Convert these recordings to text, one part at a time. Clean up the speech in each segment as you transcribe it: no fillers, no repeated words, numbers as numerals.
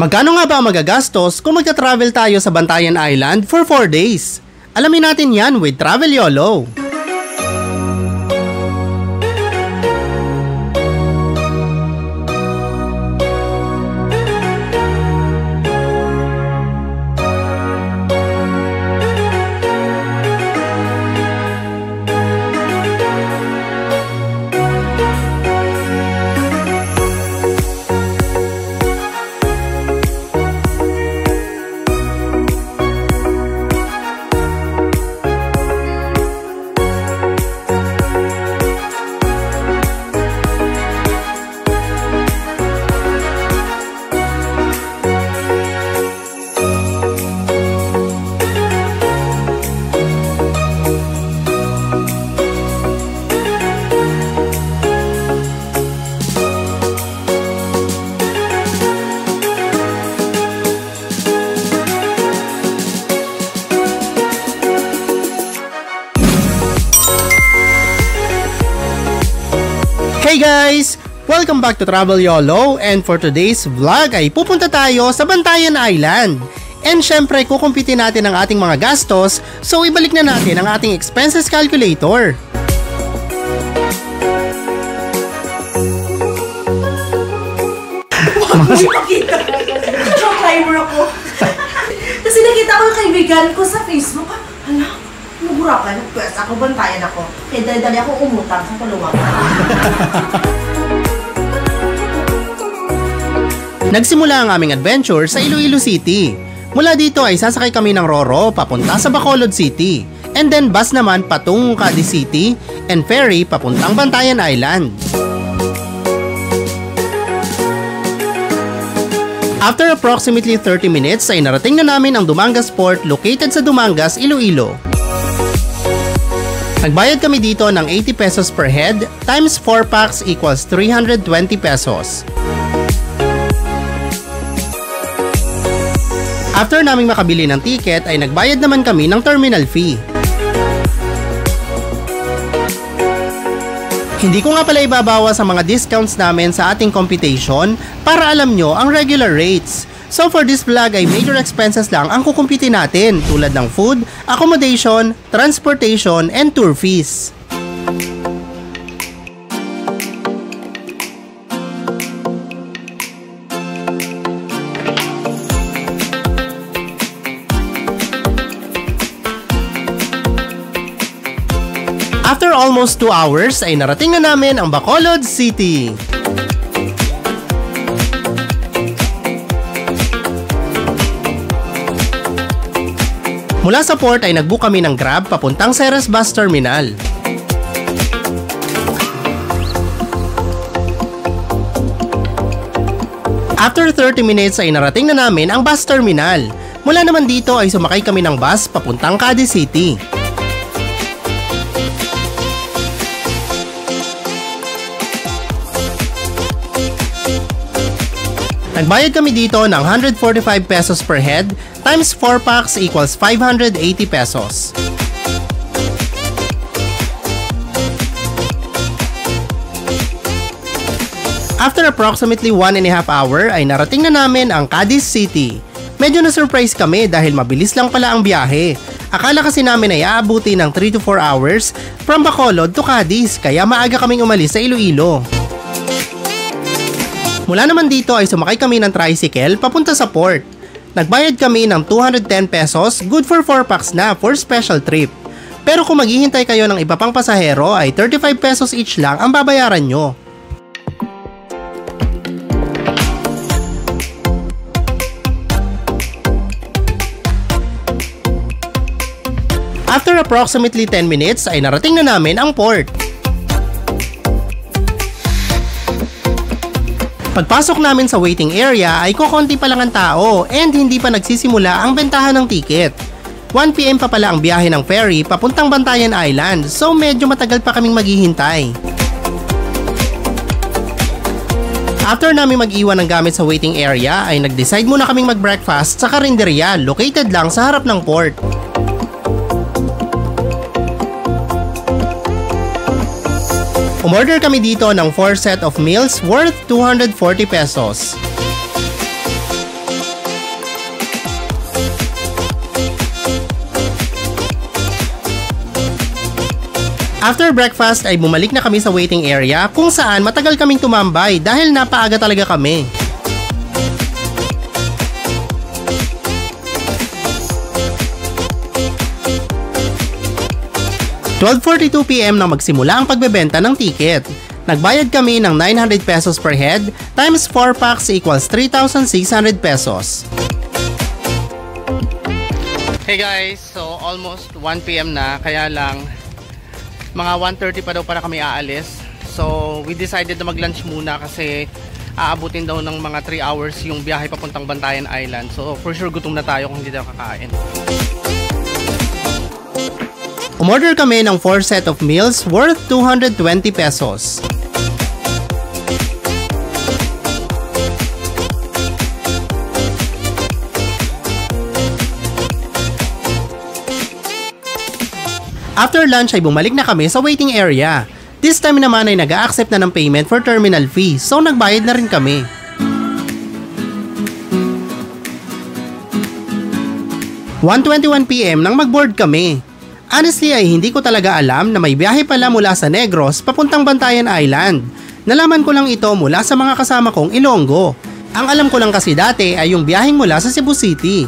Magkano nga ba ang magagastos kung magta-travel tayo sa Bantayan Island for 4 days? Alamin natin yan with Travel YOLO! Hey guys! Welcome back to Travel YOLO, and for today's vlog ay pupunta tayo sa Bantayan Island. And syempre kukumpitin natin ang ating mga gastos, so ibalik na natin ang ating expenses calculator. Timer ako. Kasi nakita ko yung kaibigan ko sa Facebook. Hala, nagurakan. Pwes ako, bantayan ako. Kaya dali-dali ako umutang sa Palawan. Nagsimula ang aming adventure sa Iloilo City. Mula dito ay sasakay kami ng Roro papunta sa Bacolod City. And then bus naman patungong Cadiz City and ferry papuntang Bantayan Island. After approximately 30 minutes ay narating na namin ang Dumangas Port located sa Dumangas, Iloilo. Nagbayad kami dito ng 80 pesos per head times 4 packs equals 320 pesos. After naming makabili ng ticket ay nagbayad naman kami ng terminal fee. Hindi ko nga pala ibabawas ang mga discounts namin sa ating computation para alam nyo ang regular rates. So for this vlog ay major expenses lang ang kukumpitin natin tulad ng food, accommodation, transportation, and tour fees. After almost 2 hours ay narating na namin ang Bacolod City. Mula sa port ay nagbook kami ng Grab papuntang Ceres Bus Terminal. After 30 minutes ay narating na namin ang bus terminal. Mula naman dito ay sumakay kami ng bus papuntang Cadiz City. Nagbayad kami dito ng 145 pesos per head times 4 packs equals 580 pesos. After approximately 1.5 hour ay narating na namin ang Cadiz City. Medyo na-surprise kami dahil mabilis lang pala ang biyahe. Akala kasi namin ay aabuti ng 3 to 4 hours from Bacolod to Cadiz kaya maaga kaming umalis sa Iloilo. Mula naman dito ay sumakay kami ng tricycle papunta sa port. Nagbayad kami ng 210 pesos, good for 4 packs na for special trip. Pero kung maghihintay kayo ng iba pang pasahero ay 35 pesos each lang ang babayaran nyo. After approximately 10 minutes ay narating na namin ang port. Pagpasok namin sa waiting area ay kukonti pa lang ang tao and hindi pa nagsisimula ang bentahan ng ticket. 1 PM pa pala ang biyahe ng ferry papuntang Bantayan Island, so medyo matagal pa kaming maghihintay. After namin mag-iwan ng gamit sa waiting area ay nag-decide muna kaming mag-breakfast sa karinderya located lang sa harap ng port. Umorder kami dito ng 4 set of meals worth 240 pesos. After breakfast ay bumalik na kami sa waiting area kung saan matagal kaming tumambay dahil napaaga talaga kami. 12:42 PM nang magsimula ang pagbebenta ng ticket. Nagbayad kami ng 900 pesos per head times 4 packs equals 3,600 pesos. Hey guys, so almost 1 PM na, kaya lang mga 1:30 pa daw para kami aalis. So we decided na mag-lunch muna kasi aabutin daw ng mga 3 hours yung biyahe papuntang Bantayan Island. So for sure gutom na tayo kung hindi tayo kakain. Umorder kami ng 4 set of meals worth 220 pesos. After lunch ay bumalik na kami sa waiting area. This time naman ay nag-a-accept na ng payment for terminal fee, so nagbayad na rin kami. "1:21 PM nang mag-board kami. Honestly ay hindi ko talaga alam na may biyahe pala mula sa Negros papuntang Bantayan Island. Nalaman ko lang ito mula sa mga kasama kong Ilonggo. Ang alam ko lang kasi dati ay yung biyaheng mula sa Cebu City.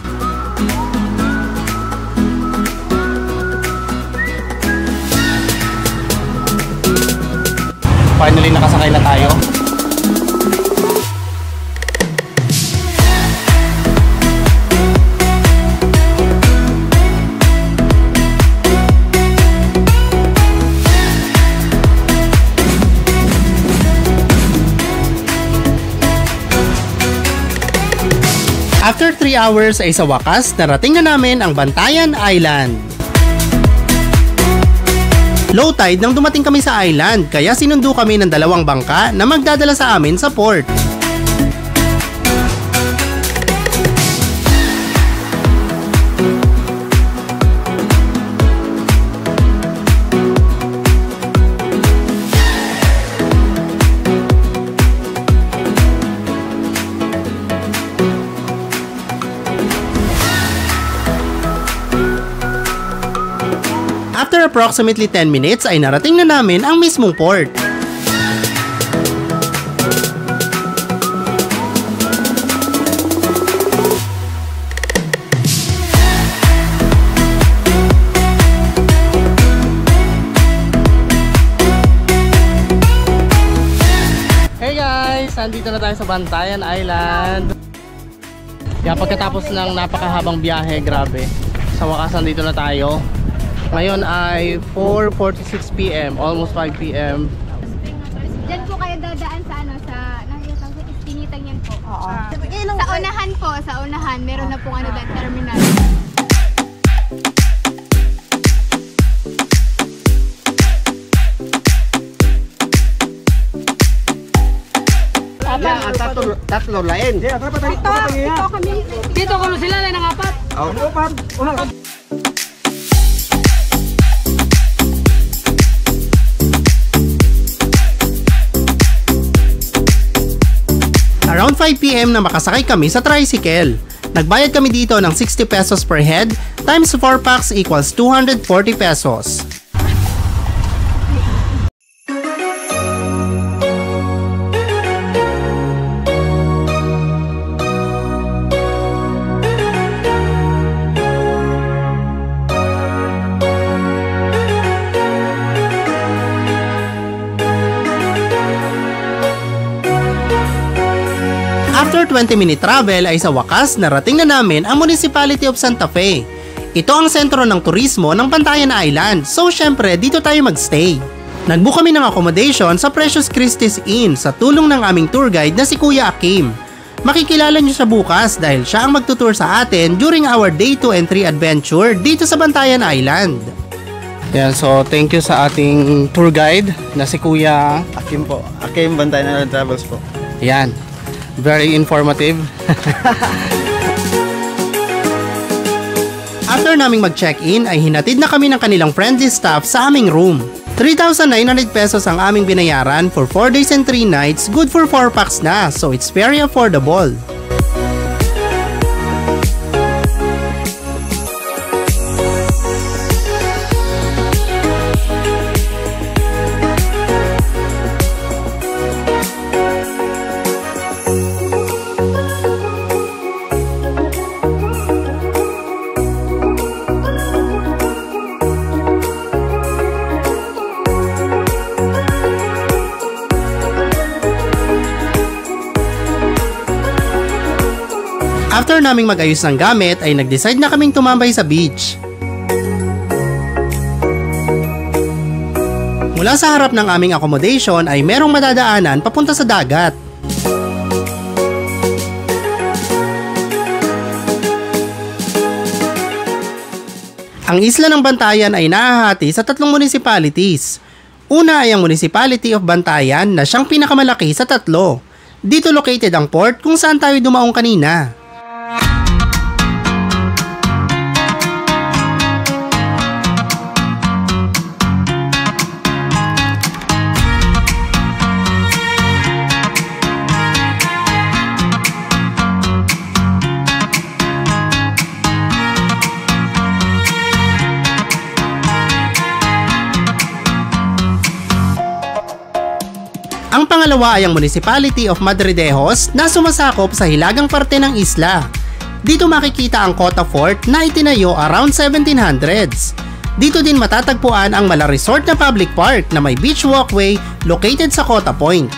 Finally nakasakay na tayo. After 3 hours ay sa wakas narating na namin ang Bantayan Island. Low tide nang dumating kami sa island kaya sinundo kami ng 2 bangka na magdadala sa amin sa port. After approximately 10 minutes ay narating na namin ang mismong port. Hey guys! Nandito na tayo sa Bantayan Island. Kaya pagkatapos ng napakahabang biyahe, grabe. Sa wakas nandito na tayo. Ngayon ay 4:46 PM, almost 5 PM. Diyan po kayo dadaan sa ano, sa Istinitang yan po. Oo. Sa unahan, meron na pong ano doon, terminal. Tatlo lain. Dito ko sila lang ng 4. Around 5 PM na makasakay kami sa tricycle. Nagbayad kami dito ng 60 pesos per head times 4 packs equals 240 pesos. After 20-minute travel ay sa wakas narating na namin ang Municipality of Santa Fe. Ito ang sentro ng turismo ng Bantayan Island, so syempre dito tayo magstay. Nagbook kami ng accommodation sa Precious Christie's Inn sa tulong ng aming tour guide na si Kuya Akim. Makikilala niyo siya bukas dahil siya ang magtutour sa atin during our day 2 and 3 adventure dito sa Bantayan Island. Yan, so thank you sa ating tour guide na si Kuya Akim po. Akim Bantayan Island Travels po. Yan. Very informative. After naming mag-check-in ay hinatid na kami ng kanilang friendly staff sa aming room. 3,900 pesos ang aming binayaran for 4 days and 3 nights, good for 4 packs na, so it's very affordable. After naming mag-ayos ng gamit ay nag-decide na kaming tumambay sa beach. Mula sa harap ng aming accommodation ay merong madadaanan papunta sa dagat. Ang isla ng Bantayan ay nahahati sa 3 municipalities. Una ay ang Municipality of Bantayan na siyang pinakamalaki sa 3. Dito located ang port kung saan tayo dumaong kanina. Ang pangalawa ay ang Municipality of Madridejos na sumasakop sa hilagang parte ng isla. Dito makikita ang Cota Fort na itinayo around 1700s. Dito din matatagpuan ang Mala Resort na public park na may beach walkway located sa Cota Point.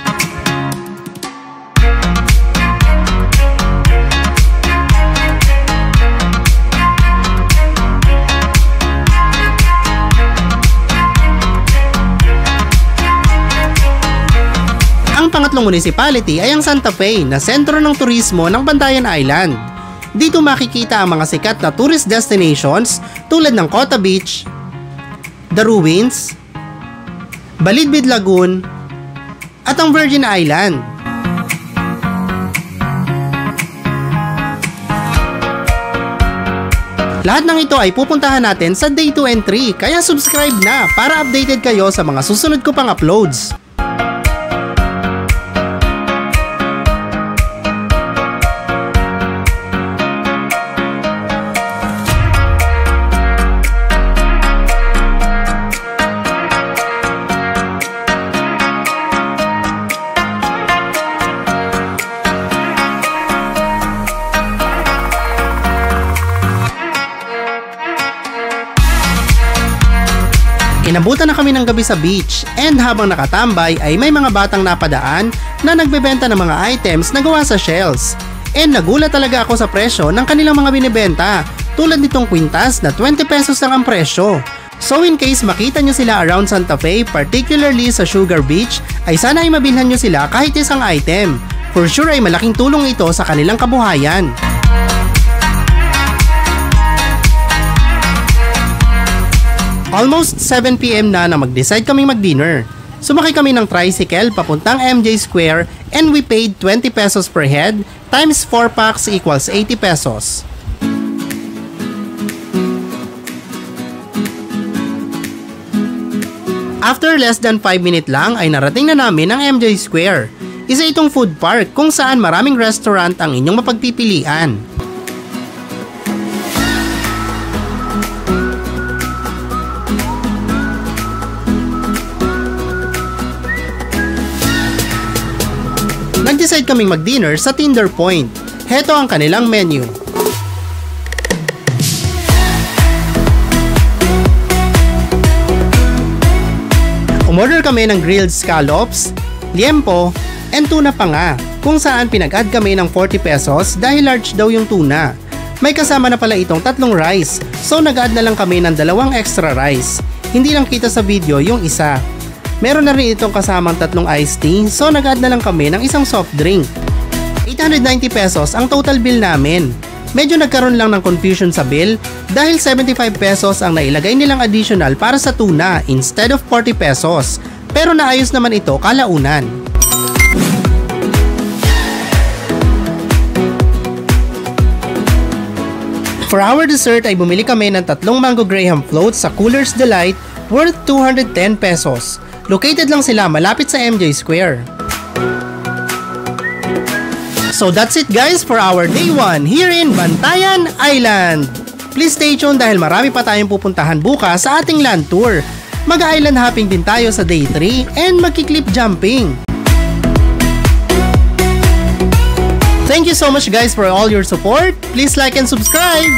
Ang pangatlong municipality ay ang Santa Fe na sentro ng turismo ng Bantayan Island. Dito makikita ang mga sikat na tourist destinations tulad ng Cota Beach, The Ruins, Balidbid Lagoon, at ang Virgin Island. Lahat ng ito ay pupuntahan natin sa Day 2 and 3 kaya subscribe na para updated kayo sa mga susunod ko pang uploads. Inabutan na kami ng gabi sa beach and habang nakatambay ay may mga batang napadaan na nagbebenta ng mga items na gawa sa shells. And nagulat talaga ako sa presyo ng kanilang mga binibenta tulad nitong kwintas na 20 pesos lang ang presyo. So in case makita nyo sila around Santa Fe, particularly sa Sugar Beach, ay sana ay mabilhan nyo sila kahit isang item. For sure ay malaking tulong ito sa kanilang kabuhayan. Almost 7 PM na mag-decide kaming mag-dinner. Sumakay kami ng tricycle papuntang MJ Square and we paid 20 pesos per head times 4 packs equals 80 pesos. After less than 5 minutes lang ay narating na namin ang MJ Square. Isa itong food park kung saan maraming restaurant ang inyong mapagpipilian. Nag-decide kaming mag-dinner sa Tinder Point. Heto ang kanilang menu. Umorder kami ng grilled scallops, liempo, and tuna pa nga, kung saan pinag-add kami ng 40 pesos dahil large daw yung tuna. May kasama na pala itong 3 rice, so nag-add na lang kami ng 2 extra rice. Hindi lang kita sa video yung isa. Meron na rin itong kasamang 3 iced tea, so nag-add na lang kami ng isang soft drink. 890 pesos ang total bill namin. Medyo nagkaroon lang ng confusion sa bill dahil 75 pesos ang nailagay nilang additional para sa tuna instead of 40 pesos. Pero naayos naman ito kalaunan. For our dessert ay bumili kami ng 3 mango graham floats sa Cooler's Delight worth 210 pesos. Located lang sila malapit sa MJ Square. So that's it guys for our day 1 here in Bantayan Island. Please stay tuned dahil marami pa tayong pupuntahan bukas sa ating land tour. Mag-island hopping din tayo sa day 3 and magki-cliff jumping. Thank you so much guys for all your support. Please like and subscribe.